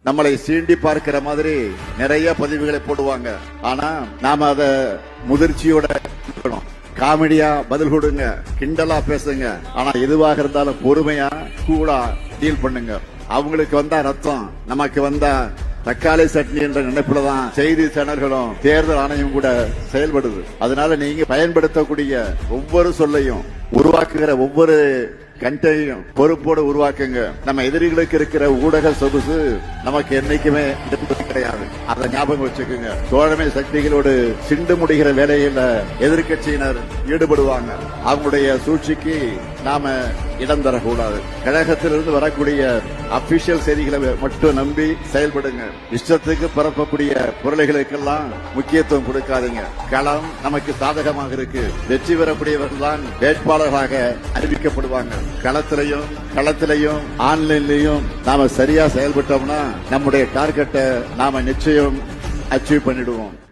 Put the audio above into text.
நம்மளை சீண்டி பார்க்கிற மாதிரி நிறைய பதிவுகளை போடுவாங்க. ஆனா நாம அத முதிர்ச்சியோட காமெடியா பதில் கொடுங்க, கிண்டலா பேசுங்க. ஆனா எதுவாக இருந்தாலும் பொறுமையா கூலா டீல் பண்ணுங்க. அவங்களுக்கு வந்தா ரத்தம், நமக்கு வந்தா தக்காளி சட்னி என்ற நினைப்புலதான் செய்தி சேனல்களும் தேர்தல் ஆணையம் கூட செயல்படுது. அதனால நீங்க பயன்படுத்தக்கூடிய ஒவ்வொரு சொல்லையும், உருவாக்குகிற ஒவ்வொரு கண்டையும் பொறுப்போடு உருவாக்குங்க. நம்ம எதிரிகளுக்கு இருக்கிற ஊடக சொகுசு நமக்கு என்னைக்குமே கிடையாது. அதை ஞாபகம் வச்சுக்கோங்க. தோழமை சக்திகளோடு சிண்டு முடிகிற வேலையில எதிர்கட்சியினர் ஈடுபடுவாங்க. அவங்களுடைய சூழ்ச்சிக்கு நாம இடம் தரக்கூடாது. கழகத்திலிருந்து வரக்கூடிய அபிஷியல் செய்திகளை மட்டும் நம்பி செயல்படுங்க. இஷ்டத்துக்கு பரப்பக்கூடிய பொருளைகளுக்கெல்லாம் முக்கியத்துவம் கொடுக்காதீங்க. களம் நமக்கு சாதகமாக இருக்கு. வெற்றி பெறக்கூடியவர்கள் தான் வேட்பாளராக அறிவிக்கப்படுவாங்க. களத்திலையும் ஆன்லைன்லயும் நாம சரியா செயல்பட்டோம்னா நம்முடைய டார்கெட்டை நாம நிச்சயம் அச்சீவ் பண்ணிடுவோம்.